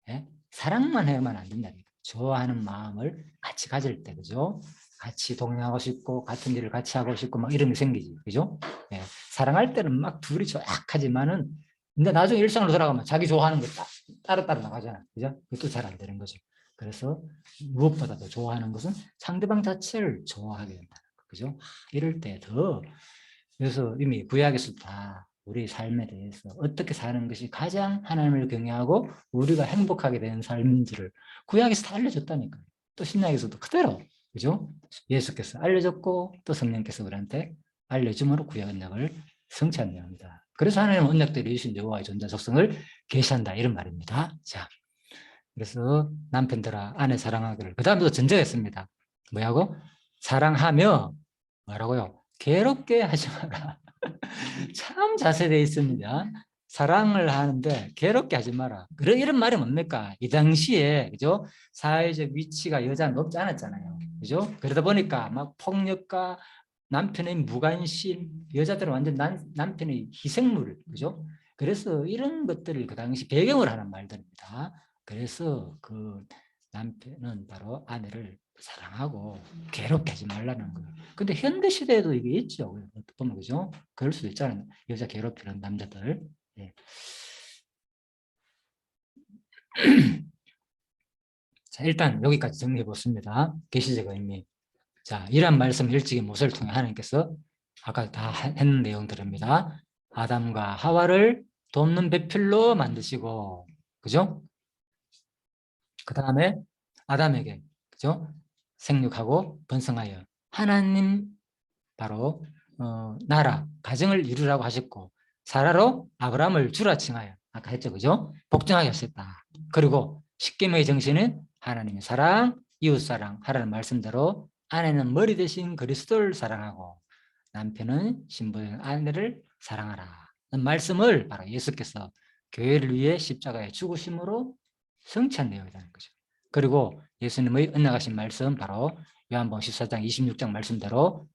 예? 사랑만 해야만 안 된다니까. 좋아하는 마음을 같이 가질 때, 그죠? 같이 동행하고 싶고 같은 일을 같이 하고 싶고 막 이런 게 생기지, 그죠? 예. 사랑할 때는 막 둘이 조약하지만은 근데 나중에 일상으로 돌아가면 자기 좋아하는 거 따로따로 나가잖아, 그죠? 그것도 잘 안 되는 거죠. 그래서 무엇보다도 좋아하는 것은 상대방 자체를 좋아하게 된다는 거, 그죠? 이럴 때 더 그래서 이미 구약에서 다 우리 삶에 대해서 어떻게 사는 것이 가장 하나님을 경외하고 우리가 행복하게 되는 삶인지를 구약에서 다 알려줬다니까요. 또 신약에서도 그대로, 그죠? 예수께서 알려줬고 또 성령께서 우리한테 알려줌으로 구약 언약을 성취한 내용이다. 그래서 하나님은 언약대로 이루신 여호와의 존재 속성을 계시한다 이런 말입니다. 자, 그래서 남편들아 아내 사랑하기를 그 다음부터 전제했습니다. 뭐라고? 사랑하며 뭐라고요? 괴롭게 하지 마라. 참 자세되어 있습니다. 사랑을 하는데 괴롭게 하지 마라. 이런 말이 뭡니까? 이 당시에 그죠? 사회적 위치가 여자는 높지 않았잖아요. 그죠? 그러다 보니까 막 폭력과 남편의 무관심, 여자들은 완전 남편의 희생물, 그죠? 그래서 이런 것들을 그 당시 배경을 하는 말들입니다. 그래서 그 남편은 바로 아내를 사랑하고 괴롭게 하지 말라는 거예요. 근데 현대 시대에도 이게 있죠. 어떻게 보면 그죠? 그럴 수도 있잖아요. 여자 괴롭히는 남자들. 예. 자, 일단 여기까지 정리해 보습니다. 계시적 의미. 자, 이러한 말씀 일찍이 모세를 통해 하나님께서 아까 다 했는 내용들입니다. 아담과 하와를 돕는 배필로 만드시고, 그죠? 그 다음에 아담에게, 그죠? 생육하고 번성하여 하나님 바로 나라, 가정을 이루라고 하셨고, 사라로 아브라함을 주라 칭하여 아까 했죠, 그죠? 복종하게 하셨다. 그리고 십계명의 정신은 하나님의 사랑, 이웃 사랑 하라는 말씀대로 아내는 머리 대신 그리스도를 사랑하고 남편은 신부인 아내를 사랑하라. 는 말씀을 바로 예수께서 교회를 위해 십자가에 죽으심으로 성취한 내용이라는 거죠. 그리고 예수님의 언약하신 말씀 바로 요한복음 14장 26장 말씀대로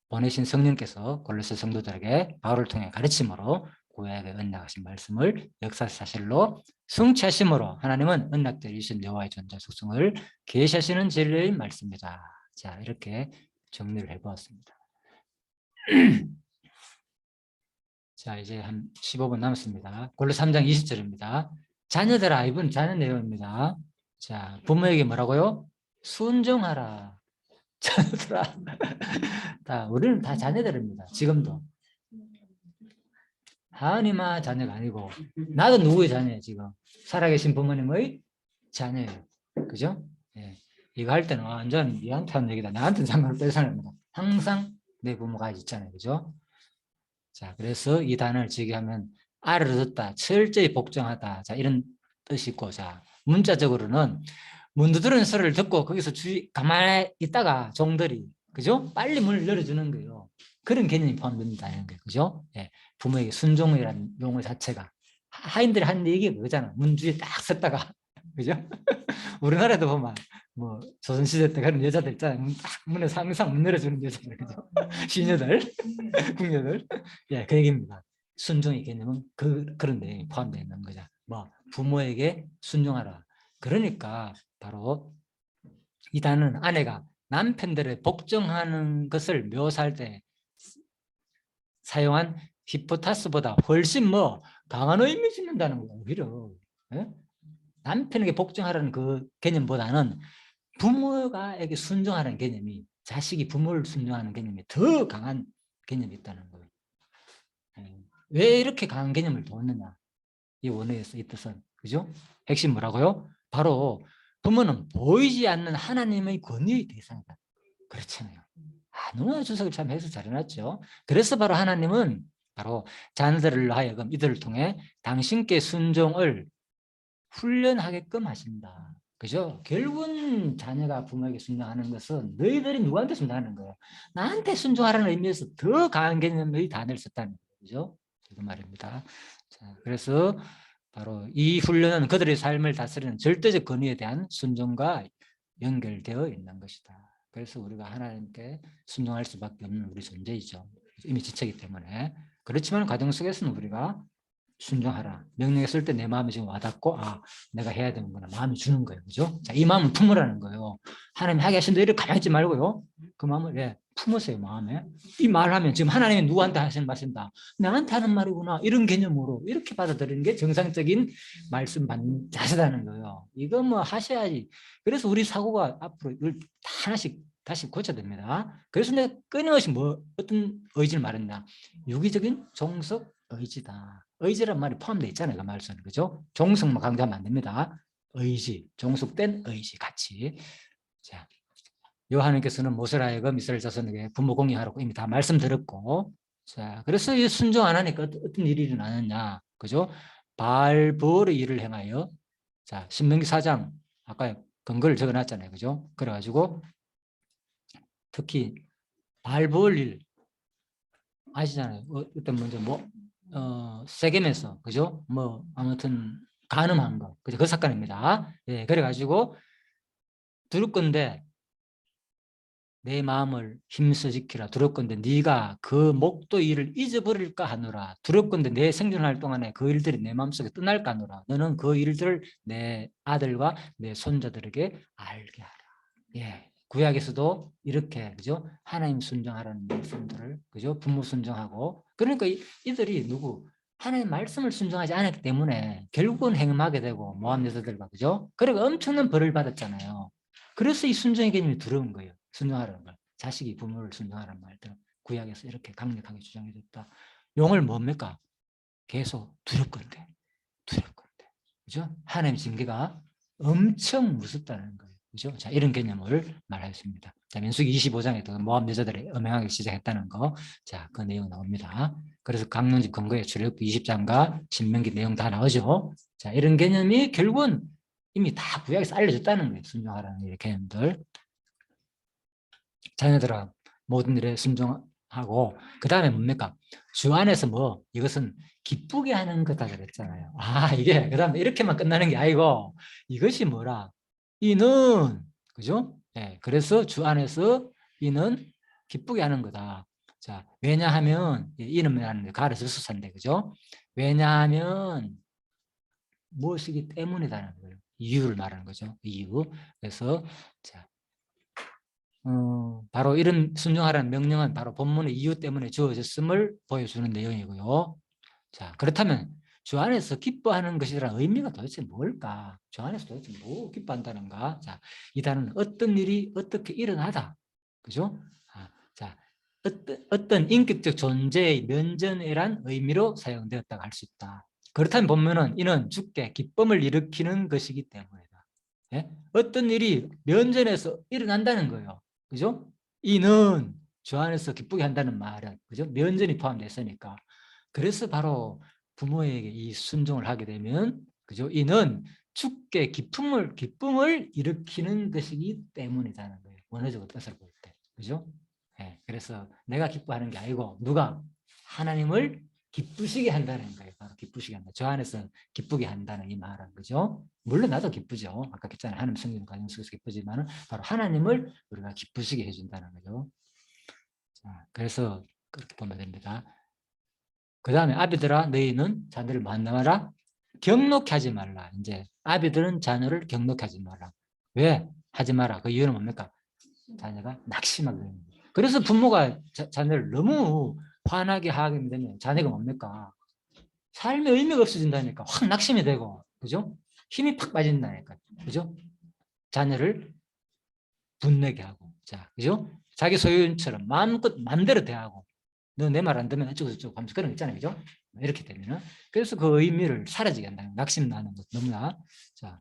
보내신 성령께서 골로새 성도들에게 바울을 통해 가르침으로 구약에 언약하신 말씀을 역사 사실로 성취하심으로 하나님은 언약대로 이신 여호와의 존재 속성을 계시하시는 진리의 말씀이다. 자, 이렇게 정리를 해보았습니다. 자, 이제 한 15분 남았습니다. 골로새 3장 20절입니다. 자녀들아, 이분 자녀 내용입니다. 자, 부모에게 뭐라고요? 순종하라. 자녀들아. 다 우리는 다 자녀들입니다. 지금도. 하은이만 자녀가 아니고 나도 누구의 자녀예요 지금. 살아계신 부모님의 자녀예요. 그죠? 예. 이거 할 때는 완전 얘한테 하는 얘기다. 나한테는 상관없다 사람입니다. 항상 내 부모가 있잖아요. 그죠? 자, 그래서 이 단어를 지기하면 알을 듣다, 철저히 복종하다. 자, 이런 뜻이 있고, 자, 문자적으로는 문두드러는 소리를 듣고 거기서 가만히 있다가 종들이, 그죠? 빨리 문을 열어주는 거예요. 그런 개념이 포함된다는 거예요. 그죠? 예. 부모에게 순종이라는 용어 자체가. 하인들이 하는 얘기가 그거잖아. 문 뒤에 딱 섰다가, 그죠? 우리나라도 보면, 뭐, 조선시대 때 그런 여자들 있잖아요. 딱 문에서 항상 문 열어주는 여자들, 그죠? 시녀들, 궁녀들. 예, 그 얘기입니다. 순종의 개념은 그런 내용이 포함되어 있는 거죠. 뭐, 부모에게 순종하라. 그러니까, 바로 이 단어는 아내가 남편들의 복종하는 것을 묘사할 때 사용한 히포타스보다 훨씬 뭐 강한 의미 짓는다는 거예요. 오히려 예? 남편에게 복종하라는 그 개념보다는 부모가에게 순종하는 개념이 자식이 부모를 순종하는 개념이 더 강한 개념이 있다는 거예요. 예. 왜 이렇게 강한 개념을 뒀느냐? 이 원어에서 이 뜻은 그죠? 핵심 뭐라고요? 바로 부모는 보이지 않는 하나님의 권위의 대상이다. 그렇잖아요. 너무나 주석을 참 해서 잘해놨죠. 그래서 바로 하나님은 바로 자녀들을 하여금 이들을 통해 당신께 순종을 훈련하게끔 하신다. 그죠? 결국은 자녀가 부모에게 순종하는 것은 너희들이 누구한테 순종하는 거예요? 나한테 순종하라는 의미에서 더 강한 개념의 단어를 썼다는 거죠. 그 말입니다. 자, 그래서 바로 이 훈련은 그들의 삶을 다스리는 절대적 권위에 대한 순종과 연결되어 있는 것이다. 그래서 우리가 하나님께 순종할 수밖에 없는 우리 존재이죠. 이미 지체이기 때문에. 그렇지만 가정 속에서는 우리가 순종하라. 명령했을 때 내 마음이 지금 와닿고 내가 해야 되는구나. 마음이 주는 거예요. 그죠? 자, 이 마음을 품으라는 거예요. 하나님 하게 하신 대로 가만히 있지 말고요. 그 마음을 품으세요. 마음에. 이 말하면 지금 하나님이 누구한테 하시는 말씀이다. 나한테 하는 말이구나. 이런 개념으로 이렇게 받아들이는 게 정상적인 말씀 받는 자세라는 거예요. 이거 뭐 하셔야지. 그래서 우리 사고가 앞으로 이걸 하나씩 다시 고쳐야 됩니다. 그래서 내가 끊임없이 어떤 의지를 말했나. 유기적인 종속 의지다. 의지란 말이 포함되어 있잖아요. 그 말씀은. 그죠? 종속만 강조하면 안 됩니다. 의지, 종속된 의지 같이. 자, 요하나님께서는 모세를 하여금 이스라엘 자손에게 부모 공경하라고 이미 다 말씀드렸고, 자, 그래서 이 순종 안 하니까 어떤 일이 일어나느냐. 그죠? 바알부올의 일을 행하여, 자, 신명기 4장, 아까 근거를 적어 놨잖아요. 그죠? 그래가지고, 특히 바알부올 일, 아시잖아요. 어떤 먼저 세겜에서 그죠? 뭐 아무튼 간음한 거, 그죠? 그 사건입니다. 예, 그래가지고 들을 건데 내 마음을 힘써 지키라 두렵건대 네가 그 목도 일을 잊어버릴까 하노라. 두렵건대 내 생존할 동안에 그 일들이 내 마음속에 떠날까 하노라. 너는 그 일들을 내 아들과 내 손자들에게 알게 하라. 예, 구약에서도 이렇게 그죠? 하나님 순종하라는 말씀들을 그죠? 부모 순종하고 그러니까 이들이 누구 하나님 말씀을 순종하지 않았기 때문에 결국은 행음하게 되고 모함 여자들과 그죠? 그리고 엄청난 벌을 받았잖아요. 그래서 이 순종의 개념이 두려운 거예요. 순종하라는 걸. 자식이 부모를 순종하라는 말들은 구약에서 이렇게 강력하게 주장해줬다. 용을 뭡니까? 계속 두렵건대, 두렵건대. 그죠? 하나님 징계가 엄청 무섭다는 거예요. 그죠? 자, 이런 개념을 말했습니다. 자, 민수기 25장에 모압 여자들이 음행하기 시작했다는 거. 자, 그 내용 나옵니다. 그래서 강론집 근거에 출애굽기 20장과 신명기 내용 다 나오죠. 자, 이런 개념이 결국은 이미 다 구약에서 알려졌다는 거예요. 순종하라는 이 개념들. 자녀들아 모든 일에 순종하고 그 다음에 뭡니까? 주 안에서 뭐 이것은 기쁘게 하는 거다 그랬잖아요. 아 이게 그 다음에 이렇게만 끝나는 게 아니고 이것이 뭐라? 이는 그죠? 네, 그래서 주 안에서 이는 기쁘게 하는 거다. 자 왜냐하면 이는 하는데 가르쳐 수사인데 그죠? 왜냐하면 무엇이기 때문이다는 거예요. 이유를 말하는 거죠. 이유. 그래서 자 바로 이런 순종하라는 명령은 바로 본문의 이유 때문에 주어졌음을 보여주는 내용이고요. 자, 그렇다면 주 안에서 기뻐하는 것이라는 의미가 도대체 뭘까? 주 안에서 도대체 뭐 기뻐한다는가? 자, 이 단어는 어떤 일이 어떻게 일어나다. 그죠? 자, 어떤 인격적 존재의 면전이란 의미로 사용되었다고 할 수 있다. 그렇다면 보면은 이는 주께 기쁨을 일으키는 것이기 때문이다. 예? 어떤 일이 면전에서 일어난다는 거예요. 그죠? 이는 주 안에서 기쁘게 한다는 말은 그죠? 면전이 포함되어 있으니까. 그래서 바로 부모에게 이 순종을 하게 되면 그죠? 이는 주께 기쁨을 일으키는 것이기 때문이라는 거예요. 원어적으로 뜻을 볼 때. 그죠? 네, 그래서 내가 기뻐하는 게 아니고 누가 하나님을 기쁘시게 한다는 거예요. 바로 기쁘시게 한다. 저 안에서 기쁘게 한다는 이 말은 거죠. 물론 나도 기쁘죠. 아까 했잖아요. 하나님 성경 과정 속에서 기쁘지만 바로 하나님을 우리가 기쁘시게 해준다는 거죠. 자, 그래서 그렇게 보면 됩니다. 그 다음에 아비들아 너희는 자녀를 만나마라 경록히 하지 말라. 이제 아비들은 자녀를 경록히 하지 마라. 왜 하지 마라? 그 이유는 뭡니까? 자녀가 낙심하게 되는 거예요. 그래서 부모가 자녀를 너무 화나게 하게 되면 자녀가 뭡니까? 삶의 의미가 없어진다니까 확 낙심이 되고 그죠? 힘이 팍 빠진다니까 그죠? 자녀를 분내게 하고 자 그죠? 자기 소유인처럼 마음대로 대하고 너 내 말 안 듣면 어쩌고 저쩌고 하면서 그런 거 있잖아요. 그죠? 이렇게 되면은. 그래서 그 의미를 사라지게 한다는 낙심 나는 것 너무나. 자,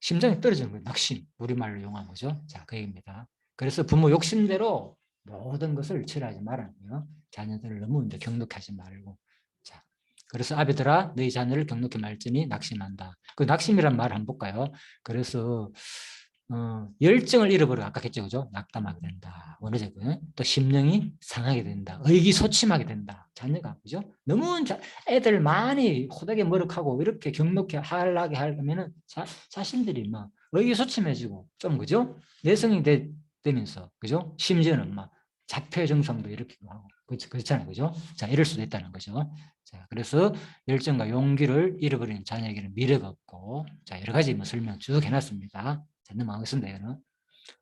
심장이 떨어지는 거예요. 낙심. 우리말로 용한 거죠. 자, 그 얘기입니다. 그래서 부모 욕심대로 모든 것을 처리하지 말라는 거예요. 자녀들을 너무 이제 경록히 하지 말고. 자, 그래서 아비들아 너희 자녀를 경록히 말지니 낙심한다. 그 낙심이란 말 한번 볼까요? 그래서 열정을 잃어버려 아까 했죠, 그죠? 낙담하게 된다. 원어적은 또 심령이 상하게 된다. 의기소침하게 된다. 자녀가 그죠? 너무 애들 많이 호되게 머쓱하고 이렇게 경록히 하려게 하려면은 자신들이 막 의기소침해지고 좀 그죠? 내성이 되면서 그죠? 심지어는 막 자폐 증상도 일으키고 하고 그렇잖아요, 그죠? 자 이럴 수도 있다는 거죠. 자 그래서 열정과 용기를 잃어버리는 자녀에게는 미래가 없고 자 여러 가지 뭐 설명 쭉 해놨습니다. 자, 넘어가겠습니다. 이거는.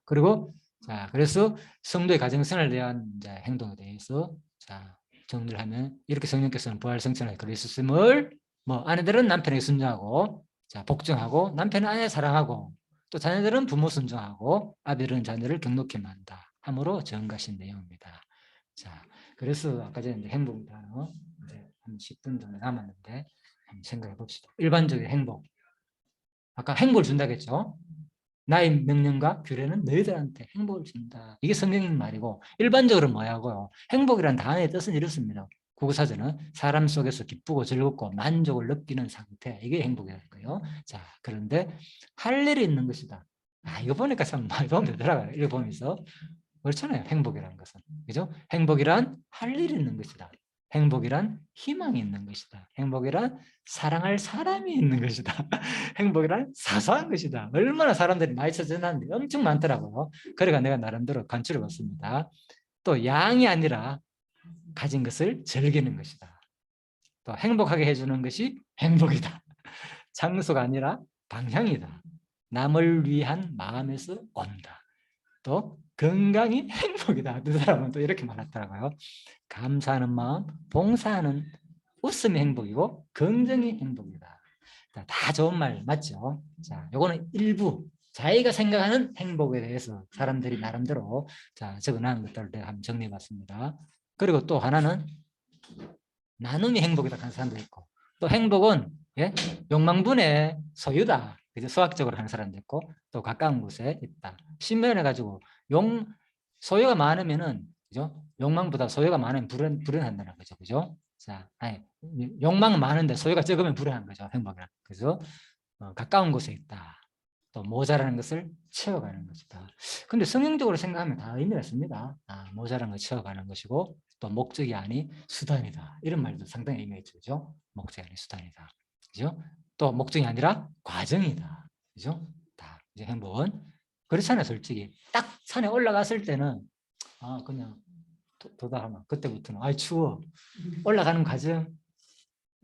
그리고 자, 그래서 성도의 가정생활에 대한 이제 행동에 대해서 자, 정리를 하면 이렇게 성령께서는 부활 성천에 그리스도를 뭐 아내들은 남편에게 순종하고 자, 복종하고 남편은 아내 사랑하고 또 자녀들은 부모 순종하고 아들은 자녀를 경록히 만다. 함으로 정가신 내용입니다. 자, 그래서 아까 전에 행복 단어 이제 한 10분 정도 남았는데 한번 생각해 봅시다. 일반적인 행복. 아까 행복을 준다고 했죠. 나의 명령과 규례는 너희들한테 행복을 준다. 이게 성경인 말이고 일반적으로 뭐냐고요. 행복이란 단어의 뜻은 이렇습니다. 국어사전은 사람 속에서 기쁘고 즐겁고 만족을 느끼는 상태. 이게 행복이라는 거예요. 자, 그런데 할 일이 있는 것이다. 이거 보니까 참 많이 도움 되더라고요. 이거 보면서. 그렇잖아요. 행복이라는 것은. 그죠? 행복이란 할 일이 있는 것이다. 행복이란 희망이 있는 것이다. 행복이란 사랑할 사람이 있는 것이다. 행복이란 사소한 것이다. 얼마나 사람들이 많이 찾아놨는데 엄청 많더라고요. 그래가 내가 나름대로 간추려 봤습니다. 또 양이 아니라 가진 것을 즐기는 것이다. 또 행복하게 해주는 것이 행복이다. 장소가 아니라 방향이다. 남을 위한 마음에서 온다. 또 건강이 행복이다. 그 사람은 또 이렇게 말하더라고요. 감사하는 마음, 봉사하는 웃음이 행복이고 긍정이 행복이다. 다 좋은 말 맞죠? 자, 요거는 일부 자기가 생각하는 행복에 대해서 사람들이 나름대로 적어놓은 것들을 내가 한번 정리해봤습니다. 그리고 또 하나는 나눔이 행복이다 하는 사람도 있고, 또 행복은 욕망분의 소유다. 그죠? 수학적으로 하는 사람도 있고, 또 가까운 곳에 있다. 신명해 가지고 소유가 많으면은, 그죠? 욕망보다 소유가 많으면 불행한다는 거죠. 그죠? 자, 아니, 욕망은 많은데 소유가 적으면 불행한 거죠. 행복이란. 그래서 가까운 곳에 있다. 또 모자라는 것을 채워가는 것이다. 근데 성경적으로 생각하면 다 의미가 있습니다. 모자란 걸 채워가는 것이고, 또 목적이 아닌 수단이다. 이런 말도 상당히 의미가 있죠. 그죠? 목적이 아닌 수단이다. 그죠? 또 목적이 아니라 과정이다. 그죠? 다 이제 행복은 그렇잖아요. 솔직히 딱 산에 올라갔을 때는 그냥 도달하면 그때부터는 추워. 올라가는 과정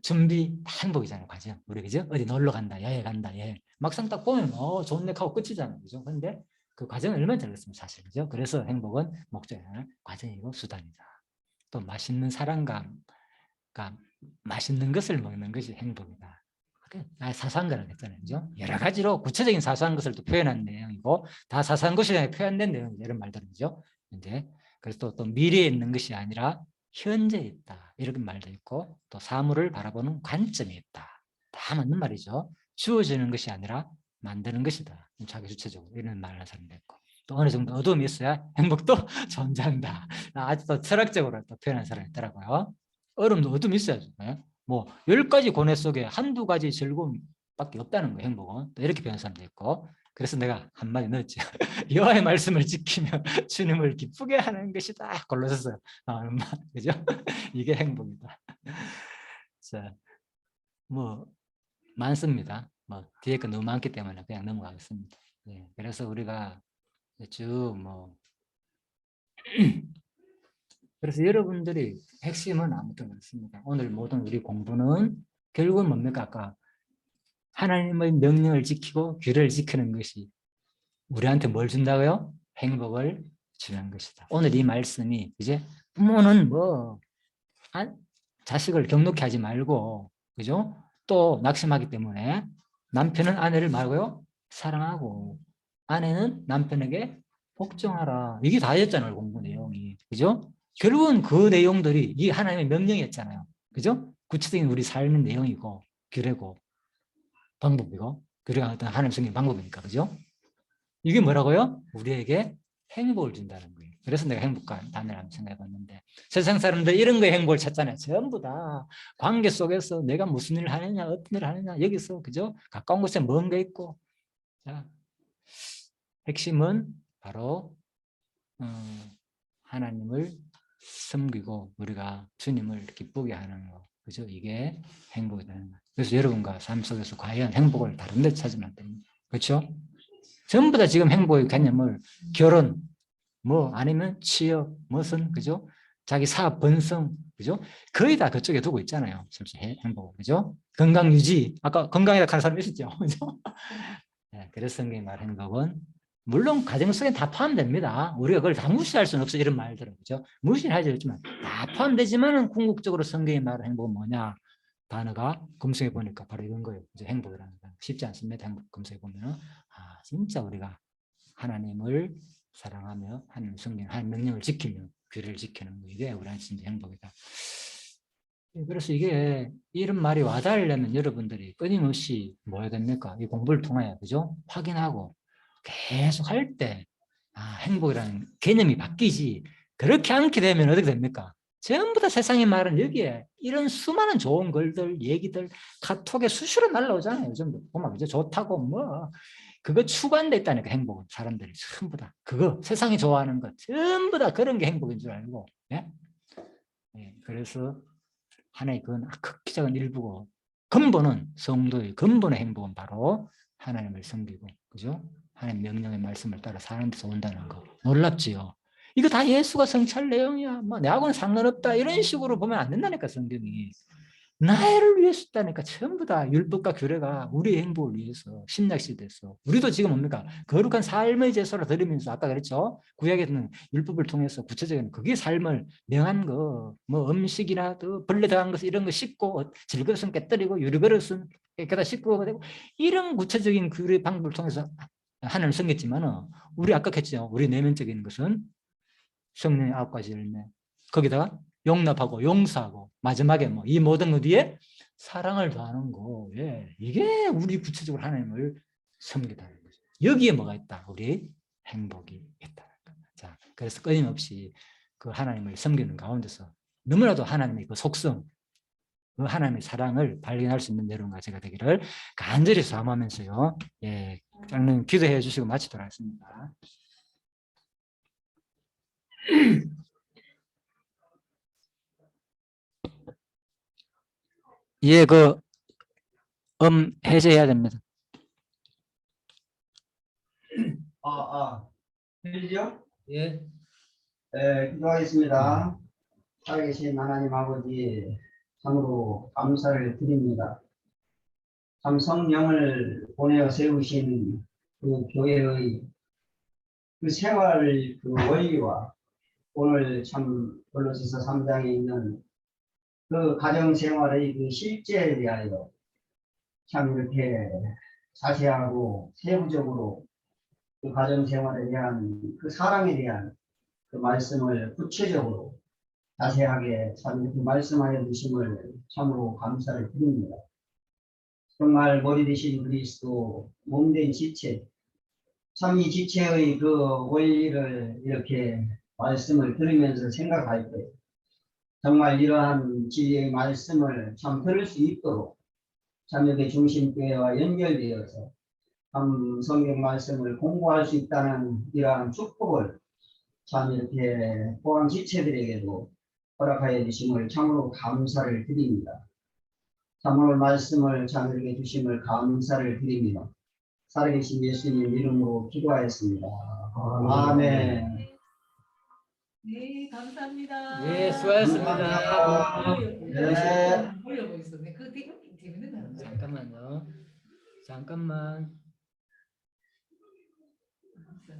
준비 다 행복이잖아요. 과정. 우리 그죠? 어디 놀러 간다, 여행 간다, 여행. 막상 딱 보면 좋네 하고 끝이잖아요. 그죠? 근데 그 과정은 얼마나 잘했습니까, 사실. 그죠? 그래서 행복은 목적이 아니라 과정이고 수단이다. 또 맛있는 사랑과 맛있는 것을 먹는 것이 행복이다. 사소한 거라고 했잖아요. 그죠? 여러 가지로 구체적인 사소한 것을 또 표현한 내용이고, 다 사소한 것이 표현된 내용, 이런 말들이죠. 이제 그래서 또 미래에 있는 것이 아니라 현재에 있다. 이런 말도 있고, 또 사물을 바라보는 관점이 있다. 다 맞는 말이죠. 주어지는 것이 아니라 만드는 것이다. 자기 주체적으로 이런 말을 하는 사람도 있고, 또 어느 정도 어둠이 있어야 행복도 존재한다. 아주 또 철학적으로 또 표현하는 사람이 있더라고요. 얼음도 어둠이 있어야죠. 뭐 10가지 고뇌 속에 한두 가지 즐거움밖에 없다는 거예요. 행복은. 또 이렇게 표현하는 사람도 있고. 그래서 내가 한마디 넣었죠. 여호와의 말씀을 지키며 주님을 기쁘게 하는 것이다. 골로새서 나오는 말. 그죠? 이게 행복이다. 자, 뭐 많습니다. 뭐 뒤에 거 너무 많기 때문에 그냥 넘어가겠습니다. 그래서 우리가 쭉 그래서 여러분들이 핵심은 아무튼 그렇습니다. 오늘 모든 우리 공부는 결국은 뭡니까? 아까 하나님의 명령을 지키고 규례를 지키는 것이 우리한테 뭘 준다고요? 행복을 주는 것이다. 오늘 이 말씀이 이제 부모는 자식을 경록히 하지 말고, 그죠? 또 낙심하기 때문에 남편은 아내를 말고요 사랑하고, 아내는 남편에게 복종하라. 이게 다였잖아요, 공부 내용이. 그죠? 결국은 그 내용들이 이 하나님의 명령이었잖아요. 그죠? 구체적인 우리 삶의 내용이고, 규례고, 방법이고, 규례가 어떤 하나님 성경 방법이니까. 그죠? 이게 뭐라고요? 우리에게 행복을 준다는 거예요. 그래서 내가 행복한 단어를 한번 생각해 봤는데, 세상 사람들 이런 거에 행복을 찾잖아요. 전부 다 관계 속에서 내가 무슨 일을 하느냐, 어떤 일을 하느냐, 여기서, 그죠? 가까운 곳에 뭔가 있고. 자, 핵심은 바로 하나님을 섬기고 우리가 주님을 기쁘게 하는 거. 그죠? 이게 행복이 되는 거예요. 그래서 여러분과 삶 속에서 과연 행복을 다른 데 찾으면 안 됩니다. 그렇죠? 전부 다 지금 행복의 개념을 결혼, 아니면 취업, 무슨, 그죠? 자기 사업 번성, 그죠? 거의 다 그쪽에 두고 있잖아요. 솔직히 행복, 그죠? 건강 유지, 아까 건강이라 하는 사람 있었죠, 그죠? 그래서 성경이 말하는 행복은 물론 가정 속에 다 포함됩니다. 우리가 그걸 다 무시할 수는 없어, 이런 말들은, 그죠? 무시는 하지 않지만 다 포함되지만은 궁극적으로 성경이 말하는 행복은 뭐냐? 단어가 검색해 보니까 바로 이런 거예요. 이제 행복이라는 거 쉽지 않습니다. 행복 검색해 보면은 진짜 우리가 하나님을 사랑하며 하나님 성경, 하나님 명령을 지키며 규례를 지키는 거, 이게 우리한테 진짜 행복이다. 그래서 이게 이런 말이 와닿으려면 여러분들이 끊임없이 뭐 해야 됩니까? 이 공부를 통하여, 그죠? 확인하고 계속 할 때 행복이라는 개념이 바뀌지. 그렇게 않게 되면 어떻게 됩니까? 전부 다 세상의 말은 여기에 이런 수많은 좋은 글들, 얘기들 카톡에 수시로 날라오잖아요. 요즘 보면 그죠? 좋다고 그거 추구한데 있다니까. 행복은 사람들이 전부 다 그거 세상이 좋아하는 것 전부 다 그런 게 행복인 줄 알고. 그래서 하나의 그건 극히 작은 일부고 근본은 성도의 근본의 행복은 바로 하나님을 섬기고 그죠? 하나님 명령의 말씀을 따라 사는 데서 온다는 거 놀랍지요. 이거 다 예수가 성찰 내용이야. 뭐 내하고는 상관없다 이런 식으로 보면 안 된다니까 성경이. 나를 위해서 했다니까 전부 다 율법과 규례가 우리의 행복을 위해서 신약 시대에서 우리도 지금 뭡니까 거룩한 삶의 제사를 드리면서 아까 그랬죠 구약에는 율법을 통해서 구체적인 그게 삶을 명한 거 뭐 음식이나 또 벌레 들어간 것 이런 거 씻고 질그릇은 깨뜨리고 유리그릇은 깨끗하게 씻고 되고 이런 구체적인 규례 방법을 통해서 하나님을 섬겼지만은 우리 아까 했죠 우리 내면적인 것은 성령의 9가지 열매 거기다가 용납하고 용서하고 마지막에 뭐 이 모든 것 뒤에 사랑을 더하는 거 예. 이게 우리 구체적으로 하나님을 섬기다는 거죠. 여기에 뭐가 있다? 우리 행복이 있다. 자, 그래서 끊임없이 그 하나님을 섬기는 가운데서 너무나도 하나님의 그 속성 그 하나님의 사랑을 발견할 수 있는 여러분과 제가 되기를 간절히 사모하면서요. 예, 장로님 기도해 주시고 마치도록 하겠습니다. 예, 그 해제해야 됩니다. 들리죠? 예. 네, 기도하겠습니다. 살아계신 하나님 아버지, 참으로 감사를 드립니다. 참 성령을 보내어 세우신 그 교회의 그 생활 그 원리와 오늘 참 골로새서 3장에 있는 그 가정 생활의 그 실제에 대하여 참 이렇게 자세하고 세부적으로 그 가정 생활에 대한 그 사랑에 대한 그 말씀을 구체적으로 자세하게 참 이렇게 말씀하여 주심을 참으로 감사를 드립니다. 정말 머리 대신 그리스도 몸된 지체, 참 이 지체의 그 원리를 이렇게 말씀을 들으면서 생각할 때 정말 이러한 진리의 말씀을 참 들을 수 있도록 참 이렇게 중심교회와 연결되어서 참 성경 말씀을 공부할 수 있다는 이러한 축복을 참 이렇게 포항 지체들에게도 허락하여 주심을 참으로 감사를 드립니다. 참 오늘 말씀을 참 이렇게 주심을 감사를 드립니다. 살아계신 예수님 이름으로 기도하였습니다. 아멘. 네, 감사합니다. 예, 수고하셨습니다. 네. 올려보고 있었네. 그거 되게 재밌는 거 같아요. 잠깐만요. 잠깐만. 감사.